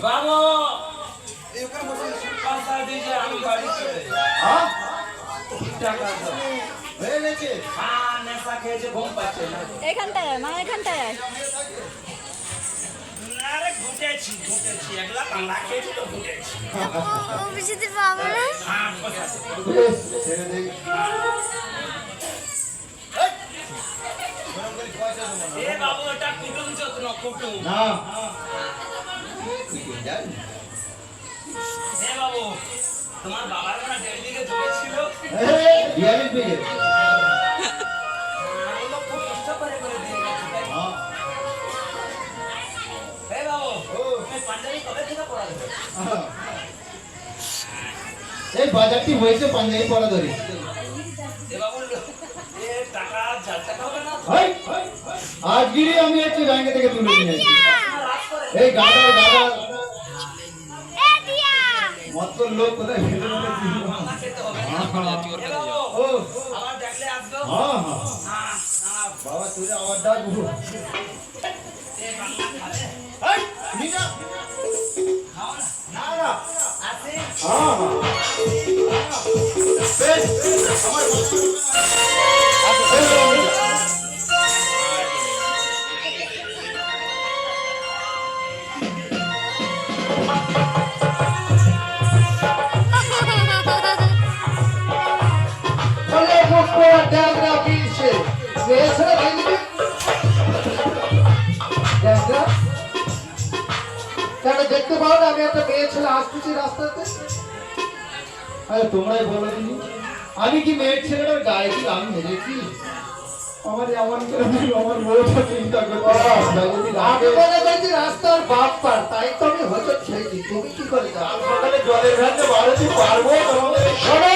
বাবু পাঁচটা দিয়েছে আমি বাড়ি চলে হ্যাঁ টাকা দাও হয়ে গেছে হ্যাঁ নেশা খেয়েছে ঘুম পাচ্ছে না এখানটায় মা এখানটায় আরে ঘুটেছি একলা কান্না খেয়েছি তো ঘুটেছি অফিসে পাবো না হ্যাঁ কথা আছে ছেড়ে দেই এ বাবু এটা কুটুম যত্ন কুটুম না এ বাবু তোমার বাবার না দেড় দিকে জমি ছিল বিয়াল্লিশ বিঘে ওগুলো খুব কষ্ট করে দিয়ে গেছে তাই না? হ্যাঁ এ বাবু ও। তুমি পাঞ্জাবি কবে থেকে পড়া দেবে এই বাজারটি হয়েছে পাঞ্জাবি পরা ধরে এ বাবু এ টাকা 4 টাকা হবে না আজগিরি আমি একটু ব্যাংক থেকে তুলে নিয়ে এসেছি রাত করে এই গাদা এ দিয়া মত লোক কোথায় ফেলে ফেলে দিল মামা খেতে হবে না এ বাবু ও আবার দেখলে আসবে হ্যাঁ হ্যাঁ হ্যাঁ বাবা তুই আবার ডাক বুঝো এ বাংলা খাবে এই নিনা খাও না না না আসে হ্যাঁ হ্যাঁ বেশ আমার বলে মুখো ড্যাংরা পিলছে মেয়েছেলে দেখবি ড্যাংরা কেন দেখতে পাও না আমি একটা মেয়ে ছেলে আসতেছি রাস্তাতে আরে তোমরাই বলো দিনি আমি কি মেয়ের ছেলেটার গায়ে কি আমি হেরেছি আমার এমন করে দিল আমার বউটা চিন্তা করতে যদি আমি রাগে মনে করছি রাস্তার বাপ পার তাই তো আমি হয়তো ছেড়েছি তুমি কি করে যাও সকালে জলের ঘাটে বাড়াতে পারবো তোমাদের শোনো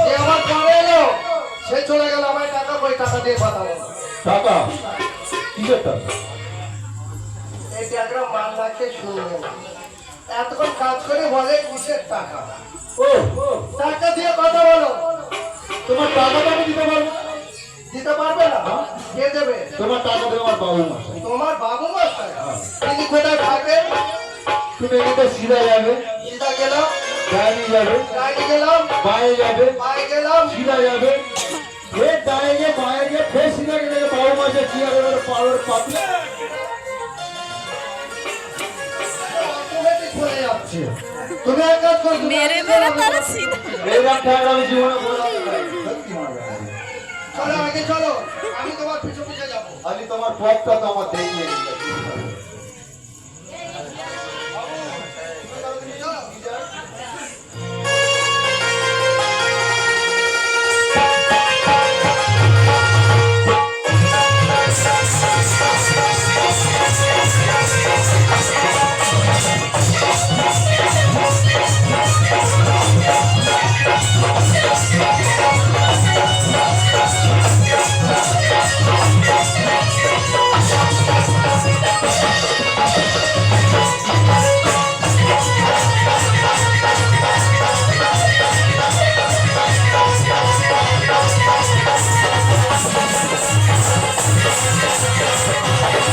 যে আমার পরে এলো সে চলে গেল আমায় টাকা কই টাকা দিয়ে কথা বলো টাকা কিসের টাকা এই ড্যাংরা মান রাখতে শুনবে না এতক্ষণ কাজ করে বলে কিসের টাকা ও টাকা দিয়ে কথা বলো তোমার টাকাটা আমি দিতে পারবো না। দিতে পারবে না কে দেবে তোমার টাকা দেবে আমার বাবু মাসে তোমার বাবু মশাই তিনি কোথায় থাকেন তুমি এদিকে সিধা যাবে সিধা গেলাম ডাইনি যাবে ডাইনি গেলাম বায়ে যাবে পায়ে গেলাম সিধা যাবে ফের ডায়ে গিয়ে বায়ে গিয়ে ফের সিধা গেলে বাবু মাসে চেয়ারের পাওয়ার পাতলে অটোমেটিক হয়ে যাচ্ছে তুমি এক কাজ করো তুমি মেরে আগে মেরে চলো, তারা সিধা এইরকম ঠাকুর আমি জীবনে বললাম না। সত্যি মারা চলো আগে চলো আমি তোমার পিছু পিছু যাবো আমি তোমার পথটা তো আমার দেখে